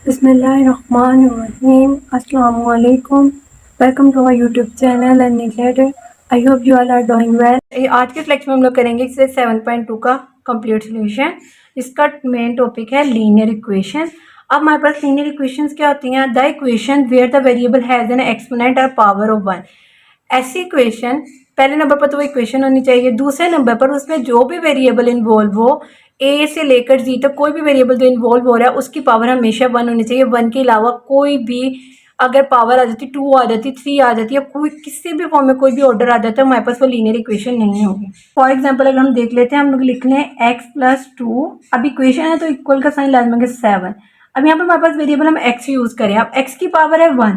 Bismillahirrahmanirrahim. Assalamu alaikum. Welcome to our YouTube channel and newsletter. I hope you all are doing well. आज के lecture में हम लोग करेंगे एक्सरसाइज 7.2 का कंप्लीट सॉल्यूशन। इसका मेन टॉपिक है लीनियर इक्वेशन। अब हमारे पास लीनियर इक्वेशंस क्या होती हैं? The equation where the variable has an exponent और पावर ऑफ 1। ऐसी इक्वेशन, पहले नंबर पर तो वो इक्वेशन होनी चाहिए, दूसरे नंबर पर उसमें जो भी वेरिएबल इन्वॉल्व हो, ए से लेकर जी तक कोई भी वेरिएबल जो इन्वॉल्व हो रहा है उसकी पावर हमेशा 1 होनी चाहिए। 1 के अलावा कोई भी अगर पावर आ जाती, 2 आ जाती, 3 आ जाती, या कोई किसी भी फॉर्म में कोई भी ऑर्डर आ जाता है, हमारे पास वो लीनियर इक्वेशन नहीं होगी। फॉर एग्जाम्पल अगर हम देख लेते हैं, हम लोग लिख लें x+2। अब इक्वेशन है तो इक्वल का साइन लाजमेंगे 7। अब यहाँ पर हमारे पास वेरिएबल हम x यूज करें। अब x की पावर है 1,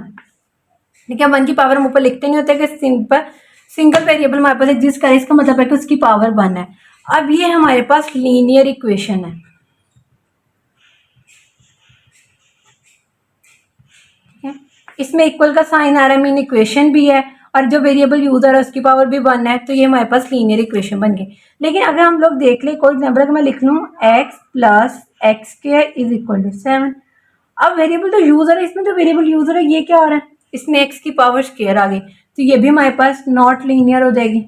ठीक है। 1 की पावर हम ऊपर लिखते नहीं होते कि सिंगल वेरिएबल हमारे पास एग्जिस्ट करे, इसका मतलब है कि उसकी पावर 1 है। अब ये हमारे पास लीनियर इक्वेशन है, ठीक है। इसमें इक्वल का साइन आ रहा है, मीन इक्वेशन भी है, और जो वेरिएबल यूज हो रहा है उसकी पावर भी 1 है, तो ये हमारे पास लीनियर इक्वेशन बन गई। लेकिन अगर हम लोग देख ले, कोई एग्जाम्पल अगर मैं लिख लूँ x+x² इज इक्वल टू 7। अब वेरिएबल तो यूज हो रहा है, इसमें जो वेरिएबल यूज हो रहा है ये क्या हो रहा है, इसमें x की पावर स्क्वायर आ गई, तो ये भी हमारे पास नॉट लीनियर हो जाएगी,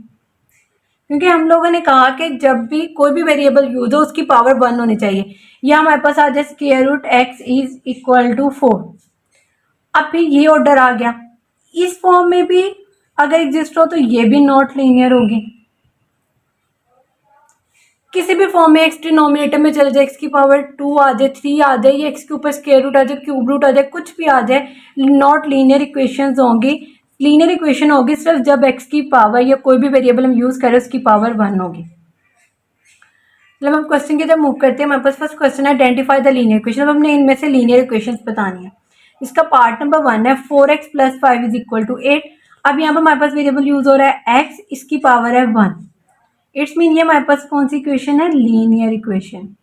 क्योंकि हम लोगों ने कहा कि जब भी कोई भी वेरिएबल यूज हो उसकी पावर 1 होनी चाहिए। या हमारे पास आ जाए square root x is equal to 4। अब भी ये ऑर्डर आ गया, इस फॉर्म में भी अगर एग्जिस्ट हो तो ये भी नॉट लीनियर होगी। किसी भी फॉर्म में x डिनोमिनेटर में चले जाए, x की पावर 2 आ जाए, 3 आ जाए, या x के ऊपर स्क्वायर रूट आ जाए, क्यूब रूट आ जाए, कुछ भी आ जाए, नॉट लीनियर इक्वेशंस होंगी। लीनियर इक्वेशन होगी सिर्फ जब x की पावर या कोई भी वेरिएबल हम यूज करें उसकी पावर 1 होगी। मतलब हम क्वेश्चन की तरफ मूव करते हैं। हमारे पास फर्स्ट क्वेश्चन है आइडेंटिफाई द लीनियर इक्वेशन। अब हमने इनमें से लीनियर इक्वेशंस बतानी है। इसका पार्ट नंबर 1 है 4x+5 इज इक्वल टू 8। अब यहाँ पर हमारे पास वेरिएबल यूज हो रहा है x, इसकी पावर है 1। इट्स मीन ये हमारे पास कौन सी इक्वेशन है? Linear equation.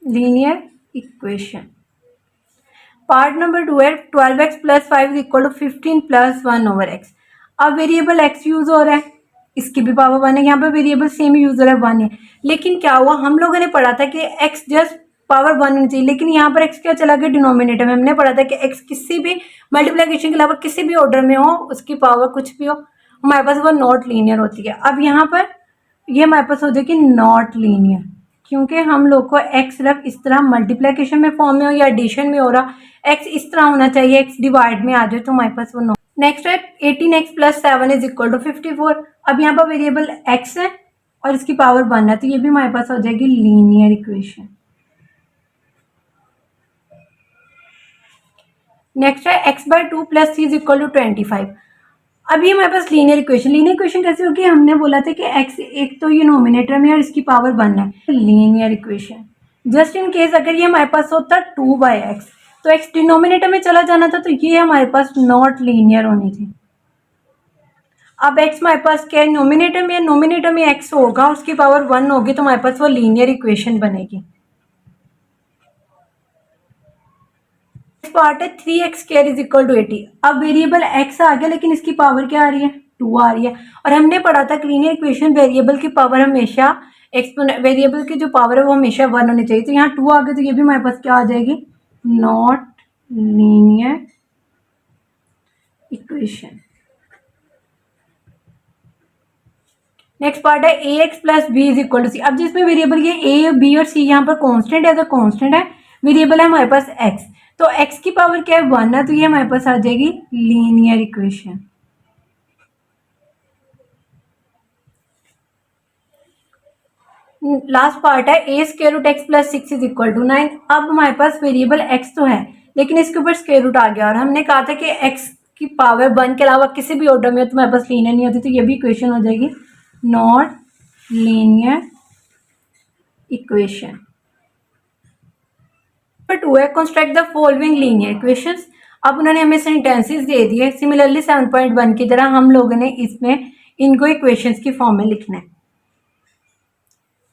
Linear equation. Part number 2 है 12x+5 is equal to 15+1/x। अब वेरिएबल x यूज हो रहा है, इसकी भी पावर 1 है, यहाँ पर वेरिएबल सेम यूज हो रहा है 1 है। लेकिन क्या हुआ, हम लोगों ने पढ़ा था कि x जस्ट पावर 1 होनी चाहिए, लेकिन यहाँ पर x क्या चला गया डिनोमिनेटर में। हमने पढ़ा था कि x किसी भी मल्टीप्लिकेशन के अलावा किसी भी ऑर्डर में हो, उसकी पावर कुछ भी हो, हमारे पास वो नॉट लीनियर होती है। अब यहाँ पर ये हमारे पास हो जाएगी नॉट लीनियर, क्योंकि हम लोग को x सिर्फ इस तरह मल्टीप्लिकेशन में फॉर्म में हो या एडिशन में हो रहा, x इस तरह होना चाहिए, x डिवाइड में आ जाए, तो हमारे पास वो नॉट। नेक्स्ट है 18x+7 इज इक्वल टू 54। अब यहाँ पर वेरिएबल x है और इसकी पावर 1 है, तो ये भी हमारे पास हो जाएगी लीनियर इक्वेशन। नेक्स्ट है x/2 + 3 इज इक्वल टू 25। अभी हमारे पास लीनियर इक्वेशन। लीनियर इक्वेशन कैसे होगी? हमने बोला था कि x एक तो ये नोमिनेटर में और इसकी पावर 1 है, linear equation. Just in case अगर ये हमारे पास होता 2/x, तो x डिनोमिनेटर में चला जाना था, तो ये हमारे पास नॉट लीनियर होनी थी। अब x हमारे पास क्या है? नोमिनेटर में, नोमिनेटर में x होगा, उसकी पावर 1 होगी, तो हमारे पास वो लीनियर इक्वेशन बनेगी। पार्ट है 3x² इज इक्वल टू 80। अब वेरिएबल x आ गया, लेकिन इसकी पावर क्या आ रही है? 2 आ रही है। और हमने पढ़ा था लीनियर इक्वेशन वेरिएबल की पावर हमेशा वेरिएबल की जो पावर है वो हमेशा 1 होनी चाहिए। तो यहाँ 2 आ गया, तो ये भी हमारे पास क्या आ जाएगी? Not linear equation. Next part है ax+b is equal to c। अब जिसमें वेरिएबल ये a, b और c यहाँ पर कांस्टेंट है, तो कांस्टेंट है, वेरिएबल है हमारे पास x, तो x की पावर क्या है? 1 है, तो ये हमारे पास आ जाएगी लीनियर इक्वेशन। लास्ट पार्ट है a√x+6 इज इक्वल टू 9। अब हमारे पास वेरिएबल x तो है, लेकिन इसके ऊपर स्क्वायर रूट आ गया, और हमने कहा था कि x की पावर 1 के अलावा किसी भी ऑर्डर में तो हमारे पास लीनियर नहीं होती, तो ये भी इक्वेशन हो जाएगी नॉट लीनियर इक्वेशन। 2 है construct the following linear equations. अब उन्होंने हमें सेंटेंसेस दे दिए। सिमिलरली 7.1 की तरह हम लोगों ने इसमें इनको इक्वेशंस की फॉर्म में लिखना है,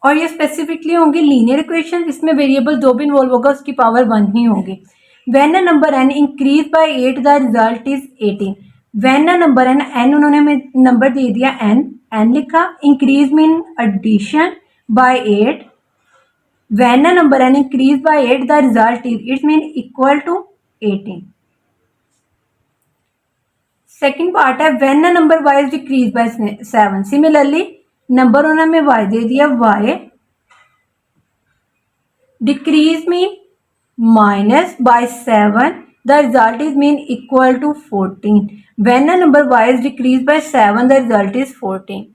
और ये स्पेसिफिकली होंगी लीनियर इक्वेशन। इसमें वेरिएबल जो भी इन्वॉल्व होगा उसकी पावर 1 ही होगी। When a number n increase by 8 the result is 18। When a number n उन्होंने हमें नंबर दे दिया n लिखा, increase mean addition by 8, when a number n increase by 8 the result is it mean equal to 18. Second part है when a number y is decrease by 7. Similarly number उन्होंने हमें y दे दिया, y decrease mean minus by 7, the result is mean equal to 14. When a number y is decreased by 7, the result is 14.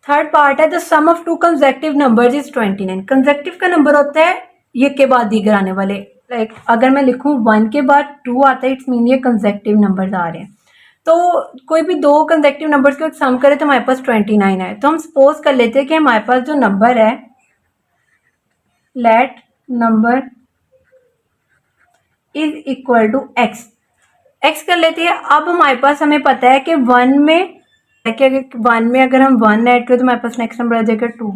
Third part है the sum of two consecutive numbers is 29. Consecutive का number होता है ये के बाद दीगर आने वाले. लाइक अगर मैं लिखूं 1 के बाद 2 आता है, इट्स मीन ये कंसेक्टिव नंबर्स आ रहे हैं. तो कोई भी दो कंसेक्टिव नंबर्स को सम करे तो हमारे पास 29 है. तो हम सपोज कर लेते हैं कि हमारे पास जो नंबर है, let number is equal to x. X कर लेते हैं. अब हमारे पास हमें पता है कि वन में अगर हम 1 ऐड करें तो हमारे पास नेक्स्ट नंबर आ जाएगा 2.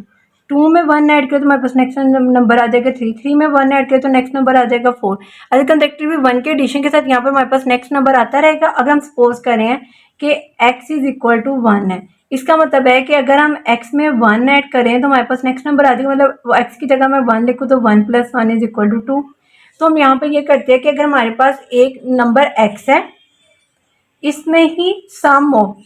2 में 1 ऐड करें तो हमारे पास नेक्स्ट नंबर आ जाएगा 3. 3 में 1 ऐड करें तो नेक्स्ट नंबर आ जाएगा 4. अगर कंसेक्टिवली 1 के एडिशन के साथ यहाँ पर हमारे पास नेक्स्ट नंबर आता रहेगा. अगर हम सपोज करें कि x इज इक्वल टू 1 है, इसका मतलब है कि अगर हम x में 1 ऐड करें तो हमारे पास नेक्स्ट नंबर आ जाएगा. मतलब x की जगह मैं 1 लिखूँ तो 1 + 1 इज इक्वल टू 2. तो हम यहाँ पर ये करते हैं कि अगर हमारे पास एक नंबर x है, इसमें ही सम ऑफ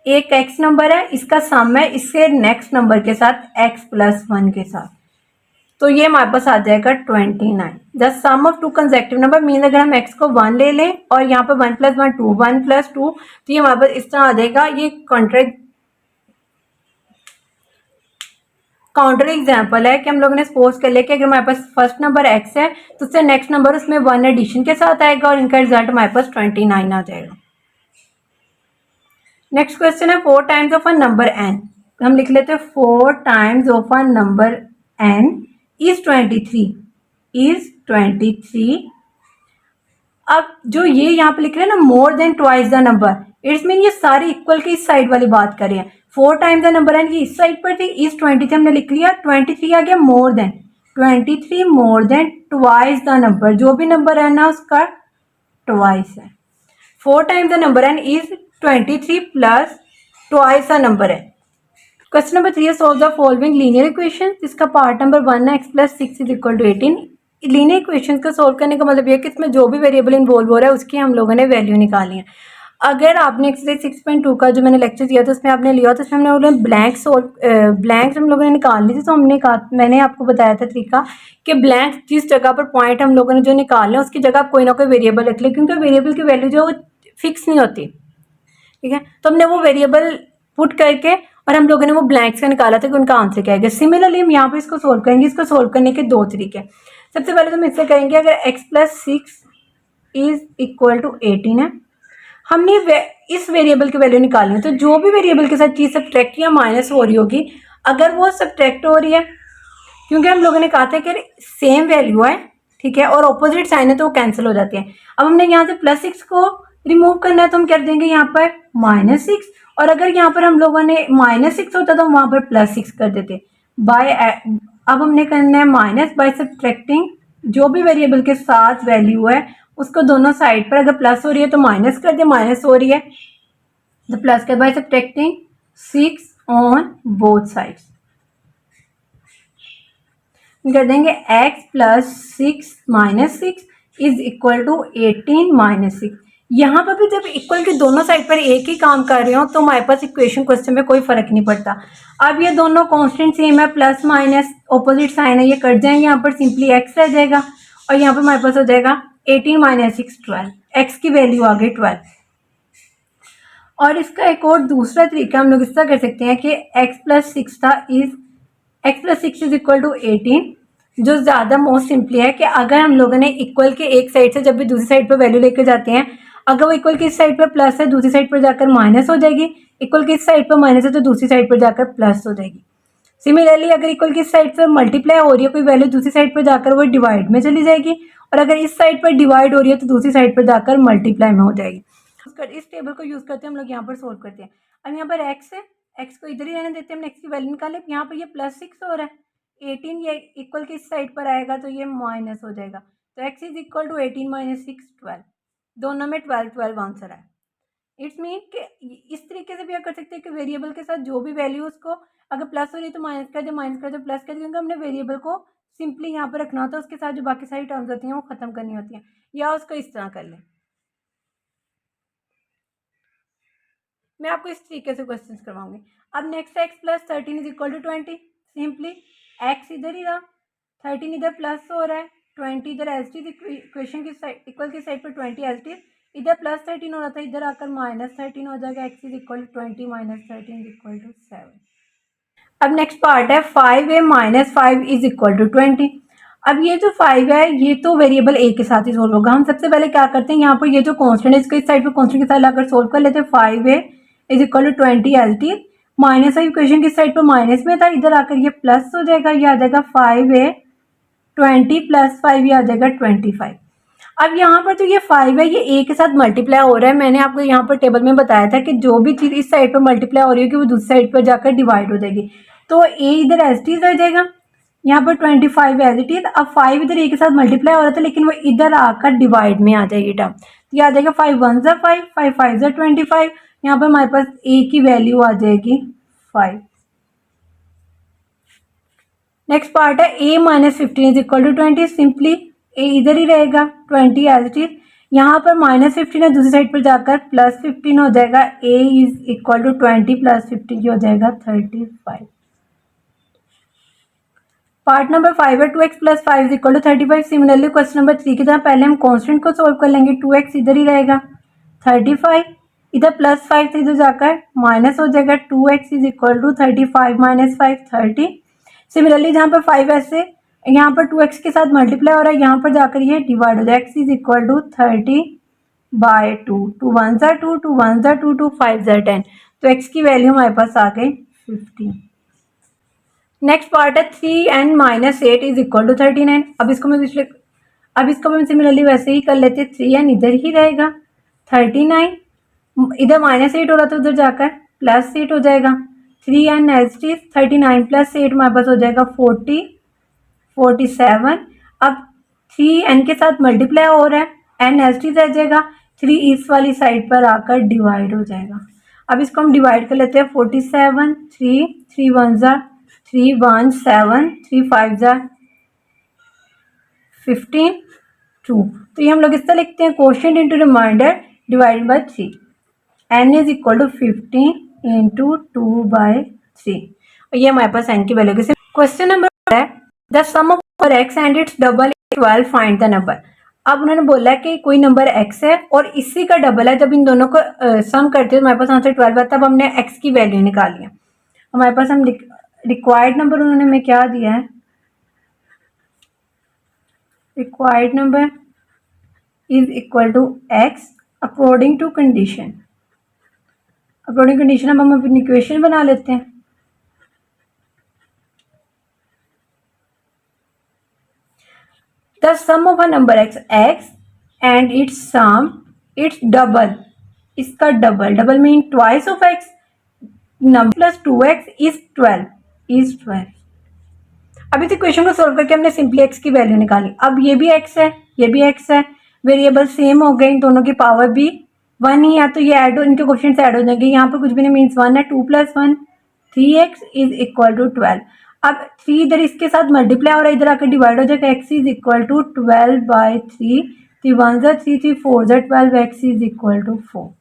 एक x नंबर है, इसका सम है इससे नेक्स्ट नंबर के साथ x + 1 के साथ. तो ये हमारे पास आ जाएगा 29. The sum of two consecutive number mean अगर हम x को 1 ले लें और यहाँ पर 1 + 1 2, 1 + 2, तो ये हमारे पास इस तरह आ जाएगा. ये काउंटर एग्जाम्पल है कि हम लोगों ने सपोज कर लिया कि अगर हमारे पास फर्स्ट नंबर x है तो उससे नेक्स्ट नंबर उसमें 1 एडिशन के साथ आएगा और इनका रिजल्ट हमारे पास 29 आ जाएगा. नेक्स्ट क्वेश्चन है 4 times of a number n. हम लिख लेते हैं 4 times of a number n is 23. अब जो ये यहाँ पे लिख रहे हैं ना मोर than twice the number, it's mean ये सारे इक्वल की इस साइड वाली बात कर रहे हैं. 4 टाइम्स द नंबर n ये इस साइड पर थी, इस 23 हमने लिख लिया. 23 आ गया more than, 23 more than twice the number. जो भी नंबर n है उसका ट्वाइस है. 4 times the number n is 23 plus twice the number n. Question number 3 है solve the following linear equation. इसका पार्ट नंबर 1 है x + 6 is equal to 18. Linear equation को solve करने का मतलब यह है कि इसमें जो भी वेरिएबल इन्वॉल्व हो रहा है उसकी हम लोगों ने वैल्यू निकाली है. अगर आपने एक्सरसाइज 6.2 का जो मैंने लेक्चर दिया था उसमें आपने लिया तो उसमें हम लोगों ने ब्लैंक्स हम लोगों ने निकाल ली थी. तो मैंने आपको बताया था तरीका कि ब्लैंक जिस जगह पर पॉइंट हम लोगों ने जो निकालना है उसकी जगह आप कोई ना कोई वेरिएबल रख ले, क्योंकि वेरिएबल की वैल्यू जो फिक्स नहीं होती. ठीक है, तो हमने वो वेरिएबल पुट करके और हम लोगों ने वो ब्लैंक्स का निकाला था कि उनका आंसर क्या आएगा. सिमिलरली हम यहाँ पे इसको सोल्व करेंगे. इसको सोल्व करने के दो तरीके. सबसे पहले तो हम इससे करेंगे अगर x + 6 इज इक्वल टू 18 है, हमने इस वेरिएबल की वैल्यू निकालनी है. तो जो भी वेरिएबल के साथ चीज़ सब्ट्रैक्ट या माइनस हो रही होगी, अगर वो सब्ट्रैक्ट हो रही है, क्योंकि हम लोगों ने कहा था कि सेम वैल्यू है, ठीक है, और ऑपोजिट साइन है तो वो कैंसिल हो जाती है. अब हमने यहाँ से +6 को रिमूव करना है तो हम कर देंगे यहाँ पर -6. और अगर यहाँ पर हम लोगों ने -6 होता तो हम वहाँ पर +6 कर देते. अब हमने करना है माइनस बाय सब्ट्रैक्टिंग जो भी वेरिएबल के साथ वैल्यू है उसको दोनों साइड पर, अगर प्लस हो रही है तो माइनस कर दे, माइनस हो रही है तो प्लस कर, by subtracting 6 on both sides. कर देंगे x + 6 - 6 इज इक्वल टू 18 - 6. यहाँ पर भी जब इक्वल के दोनों साइड पर एक ही काम कर रहे हो तो हमारे पास इक्वेशन क्वेश्चन में कोई फर्क नहीं पड़ता. अब ये दोनों कांस्टेंट सेम है, प्लस माइनस ऑपोजिट साइन है, ये कट जाएंगे. यहाँ पर सिंपली x रह जाएगा और यहाँ पर हमारे पास हो जाएगा 18 - 6 12. x की वैल्यू आ गई 12. और इसका एक और दूसरा तरीका हम लोग इस तरह कर सकते हैं कि x + 6 था x + 6 इज इक्वल टू 18. जो ज़्यादा मोस्ट सिंपली है कि अगर हम लोगों ने इक्वल के एक साइड से जब भी दूसरी साइड पर वैल्यू लेकर जाते हैं, अगर वो इक्वल की इस साइड पर प्लस है दूसरी साइड पर जाकर माइनस हो जाएगी, इक्वल की इस साइड पर माइनस है तो दूसरी साइड पर जाकर प्लस हो जाएगी. सिमिलरली अगर इक्वल की इस साइड से मल्टीप्लाई हो रही है कोई वैल्यू, दूसरी साइड पर जाकर वो डिवाइड में चली जाएगी, और अगर इस साइड पर डिवाइड हो रही है तो दूसरी साइड पर जाकर मल्टीप्लाई में हो जाएगी. इस टेबल को यूज़ करते हैं हम लोग यहाँ पर सोल्व करते हैं. अब यहाँ पर x है, x को इधर ही रहने देते हैं, हमने x की वैल्यू निकाले. यहाँ पर ये +6 हो रहा है, 18 ये इक्वल की इस साइड पर आएगा तो ये माइनस हो जाएगा. तो x इज इक्वल टू 18 - 6 12. दोनों में 12 12 आंसर है. इट्स मीन कि इस तरीके से भी आप कर सकते हैं कि वेरिएबल के साथ जो भी वैल्यू उसको अगर प्लस हो रही है तो माइनस कर दे, माइनस कर दे प्लस कर दे, क्योंकि हमने वेरिएबल को सिंपली यहाँ पर रखना होता है, उसके साथ जो बाकी सारी टर्म्स होती हैं वो ख़त्म करनी होती हैं, या उसको इस तरह कर लें। मैं आपको इस तरीके से क्वेश्चंस करवाऊंगी। अब नेक्स्ट है x plus 13 is equal to 20। Simply x इधर ही रहा, 13 इधर प्लस हो रहा है, 20 इधर एज इट इज, इक्वेशन की साइड इक्वल की साइड पर 20 एज इट इज, इधर प्लस 13 हो रहा था, इधर आकर माइनस 13 हो जाएगा। x is equal to 20 minus 13 is equal to 7। अब नेक्स्ट पार्ट है 5a minus 5 is equal to 20। अब ये जो 5 है ये तो वेरिएबल a के साथ ही सोल्व होगा। हम सबसे पहले क्या करते हैं, यहाँ पर ये जो कांस्टेंट है इसको इस साइड पर कांस्टेंट के साथ लाकर सोल्व कर लेते हैं। 5a is equal to 20 as it is, minus of equation की साइड पर माइनस में था, इधर आकर ये प्लस हो जाएगा, ये आ जाएगा 5a 20 प्लस 5, ये आ जाएगा 25। अब यहाँ पर जो ये 5 है ये a के साथ मल्टीप्लाई हो रहा है। मैंने आपको यहाँ पर टेबल में बताया था कि जो भी चीज़ इस साइड पर मल्टीप्लाई हो रही है कि वो दूसरी साइड पर जाकर डिवाइड हो जाएगी। तो a इधर एज इट इज रह जाएगा, यहाँ पर 25 एज इट इज। अब 5 इधर a के साथ मल्टीप्लाई हो रहा था लेकिन वो इधर आकर डिवाइड में आ जाएगी टर्म, तो ये आ जाएगा 5 1 ज़ा 5, 5 5 ज़ा 25। यहाँ पर हमारे पास a की वैल्यू आ जाएगी 5। नेक्स्ट पार्ट है a minus 15 is equal to 20। Simply a इधर ही रहेगा, 20 एज इट इज, यहाँ पर माइनस 15 है, दूसरी साइड पर जाकर प्लस 15 हो जाएगा। a is equal to 20 plus 15 हो जाएगा 35। पार्ट नंबर 5 है 2x plus 5 is equal to 35। Similarly question number 3 की तरह पहले हम कांस्टेंट को सोल्व कर लेंगे। 2x इधर ही रहेगा, 35 इधर प्लस 5 से इधर जाकर माइनस हो जाएगा। 2x is equal to 35 minus 5 30। Similarly जहाँ पर 5 ऐसे यहाँ पर 2x के साथ मल्टीप्लाई हो रहा है, यहाँ पर जाकर ये डिवाइड हो जाएगा। x इज इक्वल टू 30/2, 2 1 ज़ा 2, 2 1 ज़ा 2, 2 5 ज़ा 10, तो x की वैल्यू हमारे पास आ गई 15। नेक्स्ट पार्ट है 3n minus 8 is equal to 39। अब इसको हम सिमिलरली वैसे ही कर लेते, 3n इधर ही रहेगा, 39 इधर माइनस 8 हो रहा था, उधर जाकर प्लस 8 हो जाएगा। 3n as it is, 39 plus 8 हमारे पास हो जाएगा 40 47। अब 3n के साथ मल्टीप्लाई हो रहा है, n एज इट इज रह जाएगा, 3 इस वाली साइड पर आकर डिवाइड हो जाएगा। अब इसको हम डिवाइड कर लेते हैं, 47 3 3 1 ज़ा 3 1 7 3 5 ज़ा 15 2। तो ये हम लोग इस तरह लिखते हैं, quotient into remainder divided by 3, n is equal to 15 into 2/3, और ये हमारे पास n की वैल्यू के। क्वेश्चन नंबर है the sum of x and its double 12, find the number. अब उन्होंने बोला कि कोई नंबर x है और इसी का डबल है, जब इन दोनों को सम करते हैं तो हमारे पास आंसर 12 है। तब हमने x की वैल्यू निकाली है। हमारे पास हम रिक्वायर्ड नंबर उन्होंने हमें क्या दिया है, required number is equal to x according to condition. According condition अब हम अपनी इक्वेशन बना लेते हैं। The sum of a number x and its sum its double, इसका double, double mean twice of x, number plus 2x is 12। अब इस equation को सोल्व करके हमने सिंपली x की वैल्यू निकाली। अब ये भी x है, ये भी x है, वेरिएबल सेम हो गए, इन दोनों की पावर भी 1 ही है, तो ये ऐड, इनके कोएफिशिएंट्स ऐड हो जाएंगे। यहाँ पर कुछ भी नहीं, मीन्स 1 है, 2 + 1 3x इज इक्वल टू 12। अब 3 इधर इसके साथ मल्टीप्लाई हो रहा है, इधर आकर डिवाइड हो जाएगा। x इज इक्वल टू 12/3, 3 1 ज़ा 3, 3 4 ज़ा 12, x is equal to 4।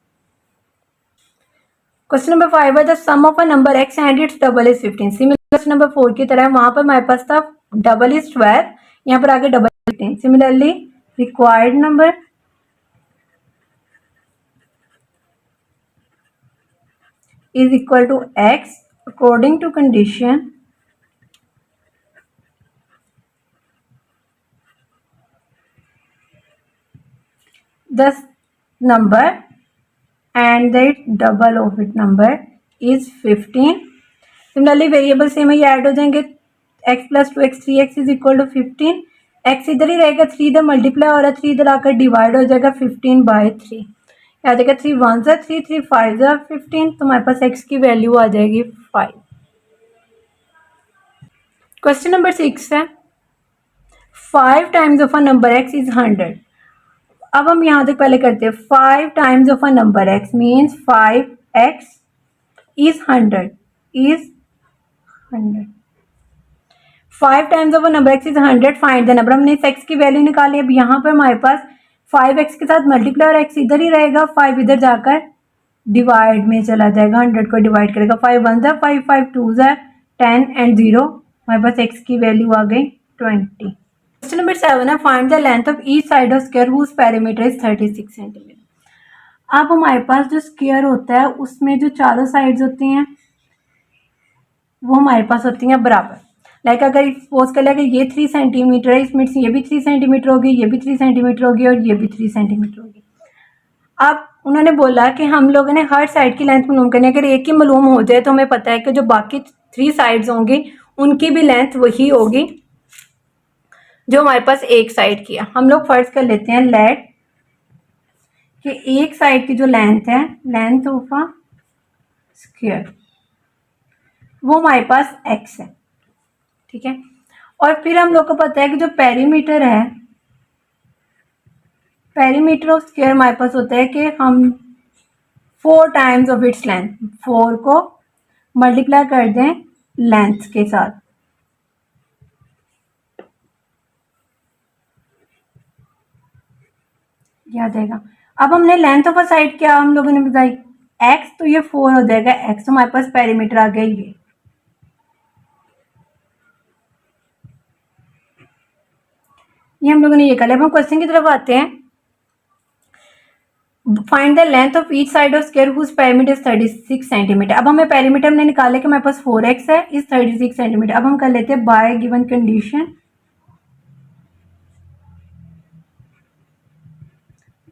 Question number 5 है the sum of a number x and its double is 15। Similar question number 4 की तरह वहां पर हमारे पास था डबल इज 12, यहाँ पर आगे double 15। Similarly required number is equal to x according to condition the number and the double of it number is 15. Similarly variable same है, ये ऐड हो जाएंगे, x + 2x 3x is equal to 15। x इधर ही रहेगा, 3 इधर multiply हो रहा है, 3 इधर आकर डिवाइड हो जाएगा 15/3, आ जाएगा 3 1 ज़ा 3, 3 5 ज़ा 15, तो हमारे पास x की वैल्यू आ जाएगी 5। क्वेश्चन नंबर 6 है 5 times of a number x is 100। अब हम यहाँ तक पहले करते हैं, 5 times of a number x means 5x is 100, is 100। 5 times of number x is 100, find the number. हमने इस एक्स की वैल्यू निकाली। अब यहाँ पर हमारे पास 5x के साथ मल्टीप्लाई और x इधर ही रहेगा, 5 इधर जाकर डिवाइड में चला जाएगा, 100 को डिवाइड करेगा। 5 1 ज़ा 5, 5 2 ज़ा 10 एंड 0, हमारे पास x की वैल्यू आ गई 20। क्वेश्चन नंबर 7 है, find the length of each side of square whose perimeter is 36 centimetre. अब हमारे पास जो स्क्वायर होता है उसमें जो चारों साइड्स होती हैं वो हमारे पास होती हैं बराबर। लाइक अगर सपोज कर लिया कि ये 3 सेंटीमीटर है, इसमें ये भी 3 सेंटीमीटर होगी, ये भी 3 सेंटीमीटर होगी और ये भी 3 सेंटीमीटर होगी। अब उन्होंने बोला कि हम लोगों ने हर साइड की लेंथ मालूम करनी है। अगर एक ही मालूम हो जाए तो हमें पता है कि जो बाकी 3 साइड्स होंगी उनकी भी लेंथ वही होगी जो हमारे पास एक साइड की है। हम लोग फर्ज कर लेते हैं लेट कि एक साइड की जो लेंथ है, लेंथ ऑफ अ स्क्वायर, वो हमारे पास x है, ठीक है। और फिर हम लोग को पता है कि जो पेरीमीटर है, पेरीमीटर ऑफ स्क्वायर हमारे पास होता है कि हम 4 टाइम्स ऑफ इट्स लेंथ, 4 को मल्टीप्लाई कर दें लेंथ के साथ, याद आएगा। अब हमने लेंथ ऑफ अ साइड क्या हम लोगों ने बताई x, तो ये 4 हो जाएगा x, तो हमारे पास पेरीमीटर आ गया ये हम लोगों ने ये कर लिया। अब हम क्वेश्चन की तरफ आते हैं। Find the length of each side of square whose perimeter is 36 centimetre. अब हमें पेरीमीटर हमने निकाले कि हमारे पास 4x है, इज 36 सेंटीमीटर। अब हम कर लेते हैं bye given condition,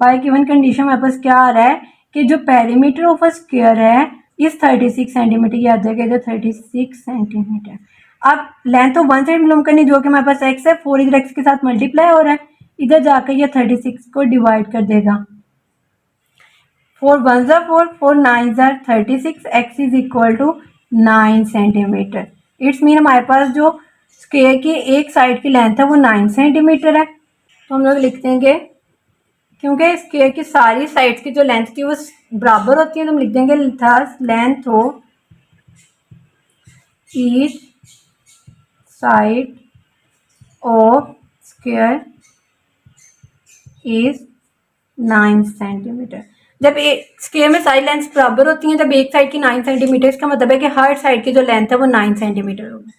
bye given condition हमारे पास क्या आ रहा है कि जो पेरीमीटर ऑफ अ स्क्वायर है इस 36 सेंटीमीटर, ये आ जाएगा इधर 36 सेंटीमीटर। अब लेंथ ऑफ वन साइड मालूम करनी, जो कि हमारे पास x है, 4 इधर x के साथ मल्टीप्लाई हो रहा है, इधर जाकर ये 36 को डिवाइड कर देगा। 4 1 ज़ा 4, 4 9 ज़ा 36, x is equal to 9 centimetre. It's mean हमारे पास जो स्क्वायर की एक साइड की लेंथ है वो 9 सेंटीमीटर है। तो हम लोग लिख देंगे, क्योंकि स्क्वायर की सारी साइड्स की जो लेंथ थी वो बराबर होती है, तो हम लिख देंगे thus length of each side of square is 9 centimetre. जब एक स्क्वायर में सारी लेंथ बराबर होती हैं, जब एक साइड की 9 सेंटीमीटर, इसका मतलब है कि हर साइड की जो लेंथ है वो 9 सेंटीमीटर होगी।